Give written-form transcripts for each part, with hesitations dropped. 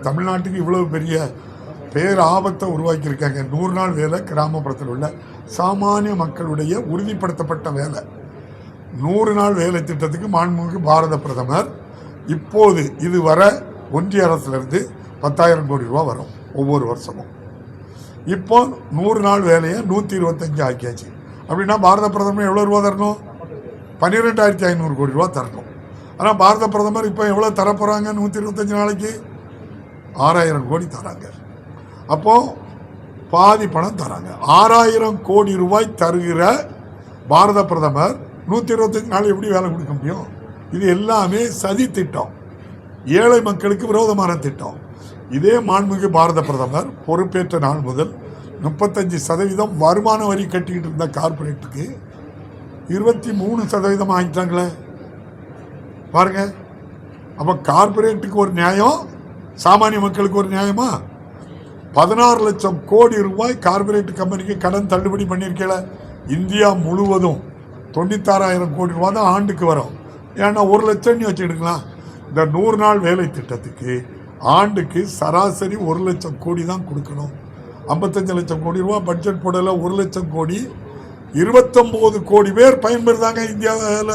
தமிழ்நாட்டுக்கு இவ்வளவு பெரிய பேர் ஆபத்தை உருவாக்கியிருக்காங்க. 100 நாள் வேலை கிராமப்புறத்தில் உள்ள சாமானிய மக்களுடைய உறுதிப்படுத்தப்பட்ட வேலை. 100 நாள் வேலை திட்டத்துக்கு மாண்புமிகு பாரத பிரதமர் இப்போது இதுவரை ஒன்றிய அரசிலிருந்து 10,000 கோடி ரூபா வரும் ஒவ்வொரு வருஷமும். இப்போ 100 நாள் வேலையை 125 ஆக்கியாச்சு. அப்படின்னா பாரத பிரதமர் எவ்வளோ ரூபா தரணும்? 12,500 கோடி ரூபா தரணும். ஆனால் பாரத பிரதமர் இப்போ எவ்வளோ தரப்போகிறாங்க? 125 நாளைக்கு 6,000 கோடி தராங்க. அப்போது பாதி பணம் தராங்க. 6,000 கோடி ரூபாய் தருகிற பாரத பிரதமர் 125 நாள் எப்படி வேலை கொடுக்க முடியும்? இது எல்லாமே சதி திட்டம், ஏழை மக்களுக்கு விரோதமான திட்டம். இதே மாண்புமிகு பாரத பிரதமர் பொறுப்பேற்ற நாள் முதல் 35% வருமான வரி கட்டிக்கிட்டு இருந்த கார்பரேட்டுக்கு 23% ஆகிட்டாங்களே பாருங்க. அப்போ கார்பரேட்டுக்கு ஒரு நியாயம், சாமானிய மக்களுக்கு ஒரு நியாயமா? 16 லட்சம் கோடி ரூபாய் கார்பரேட் கம்பெனிக்கு கடன் தள்ளுபடி பண்ணியிருக்கல. இந்தியா முழுவதும் 96,000 கோடி ரூபாய் தான் ஆண்டுக்கு வரும். ஏன்னா 1 லட்சம் வச்சுக்கிட்டுங்களா? இந்த 100 நாள் வேலை திட்டத்துக்கு ஆண்டுக்கு சராசரி 1 லட்சம் கோடி தான் கொடுக்கணும். 55 லட்சம் கோடி ரூபாய் பட்ஜெட் போடல. 1 லட்சம் கோடி 29 கோடி பேர் பயன்பெறுதாங்க இந்தியாவில்.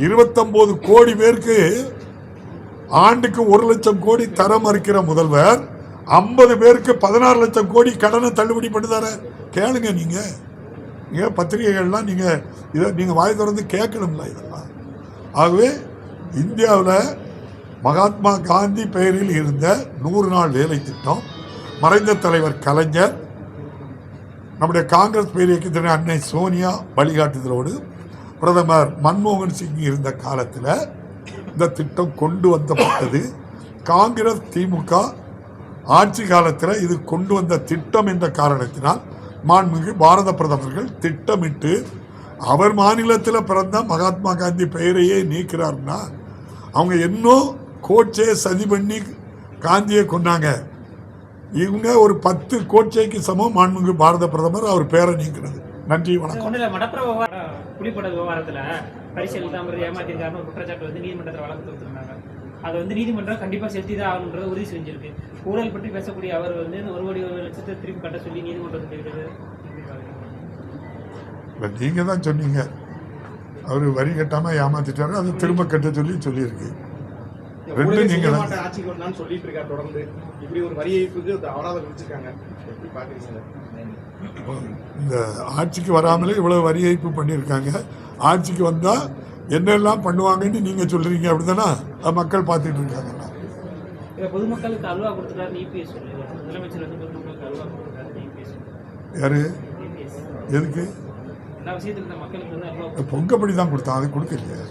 29 கோடி பேருக்கு ஆண்டுக்கு 1 லட்சம் கோடி தர மறுக்கிற முதல்வர் 50 பேருக்கு 16 லட்சம் கோடி கடனை தள்ளுபடி பண்ணுதார. கேளுங்க, நீங்கள் பத்திரிகைகள்லாம் நீங்கள் வாய் திறந்து கேட்கணும்ல இதெல்லாம். ஆகவே இந்தியாவில் மகாத்மா காந்தி பெயரில் இருந்த 100 நாள் வேலை திட்டம் மறைந்த தலைவர் கலைஞர், நம்முடைய காங்கிரஸ் பேர் இயக்கத்தின் அன்னை சோனியா வழிகாட்டுதலோடு பிரதமர் மன்மோகன் சிங் இருந்த காலத்தில் இந்த திட்டம் கொண்டு வந்தப்பட்டது. காங்கிரஸ் திமுக ஆட்சி காலத்தில் இது கொண்டு வந்த திட்டம் என்ற காரணத்தினால் மாண்புமிகு பாரத பிரதமர்கள் திட்டமிட்டு அவர் மாநிலத்தில் பிறந்த மகாத்மா காந்தி பெயரையே நீக்கிறார்னா அவங்க இன்னும் கோட்சே சதி பண்ணி காந்தியை கொண்டாங்க. இவங்க ஒரு 10 கோட்சைக்கு சமம் மாண்புமிகு பாரத பிரதமர் அவர் பேரை நீக்கிறது. நன்றி, வணக்கம். புலிப்பட விவகாரத்தில் பரிசீலனை தான் ஏமாத்திருக்காருன்னு குற்றச்சாட்டு வந்து நீதிமன்றத்தில் வழக்கு தொடுத்திருந்தாங்க. அதை வந்து நீதிமன்றம் கண்டிப்பாக செலுத்தி தான் ஆகணுன்றதை உறுதி செஞ்சிருக்கு. ஊழல் பற்றி பேசக்கூடிய அவர் வந்து 1,00,00,000 திருப்பி கட்ட சொல்லி நீதிமன்றம் சொல்லியிருக்கிறது. நீங்க தான் சொன்னீங்க அவர் வரி கட்டாம ஏமாத்திட்டாரு, அது திரும்ப கட்ட சொல்லியிருக்கு. ரெண்டு நீங்க ஆட்சிக்கு வந்தான்னு சொல்லிட்டு இருக்காரு. தொடர்ந்து இப்படி ஒரு வரி ஏய்ப்புக்கு அவராத வச்சிருக்காங்க. எப்படி பாக்குறீங்க? இந்த ஆட்சிக்கு வராமலே இவ்வளவு வரி ஏய்ப்பு பண்ணியிருக்காங்க. ஆட்சிக்கு வந்தா என்னெல்லாம் பண்ணுவாங்கன்னு நீங்க சொல்றீங்க, அப்படிதானா? மக்கள் பார்த்துட்டு இருக்காங்க. பொதுமக்களுக்கு அல்வா கொடுத்துட்டாரு இபிஎஸ் சொல்லுவாங்க. முதலமைச்சர் வந்து பொதுமக்களுக்கு அல்வா கொடுத்துட்டாரு இபிஎஸ். யாரு? எதுக்கு? எல்லா விஷயத்துக்கு மக்களுக்கு வந்து அல்வா பொங்கப்படி தான் கொடுத்தான், அது கொடுக்கலையா?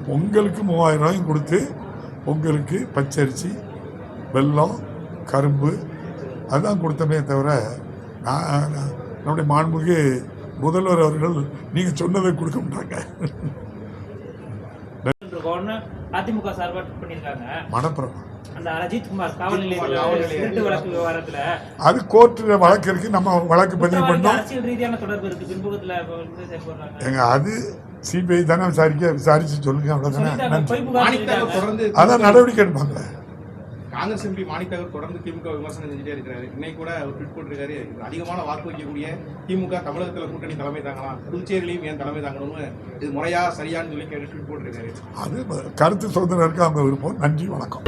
பொங்கலுக்கு 3,000 ரூபாயும் கொடுத்து பொங்கலுக்கு பச்சரிசி, வெல்லம், கரும்பு அதுதான் கொடுத்தமே தவிர நம்முடைய மாண்புமிகு முதல்வர் அவர்கள் நீங்க சொன்னதை கொடுக்க மாட்டாங்க. அதிமுக சார்பாக பண்ணியிருக்காங்க மணப்புறம் அந்த அஜித் குமார் காவல் நிலையத்தில் வழக்கு விவகாரத்தில் அது கோர்ட்டில் வழக்கு இருக்கு. நம்ம வழக்கு பதிவு பண்ணோம். அரசியல் ரீதியான தொடர்பு இருக்கு பின்புகத்தில். எங்க அது சிபிஐ தானே விசாரிச்சு சொல்லுங்க, அவ்வளவுதானே. அதான் நடவடிக்கை எடுப்பாங்க. காங்கிரஸ் எம்பி மாணிக்கவர் தொடர்ந்து திமுக விமர்சனம் செஞ்சுட்டே இருக்கிறாரு. இன்னைக்கு கூட ஒரு ட்வீட் போட்டிருக்காரு, அதிகமான வாக்கு வைக்கக்கூடிய திமுக தமிழகத்தில் கூட்டணி தலைமை தாங்கலாம், புதுச்சேரியிலையும் ஏன் தலைமை தாங்கணும்னு, இது முறையா சரியான்னு சொல்லி ட்வீட் போட்டிருக்காரு. அது கருத்து சுதந்திரம் இருக்கு, அவங்க விருப்பம். நன்றி, வணக்கம்.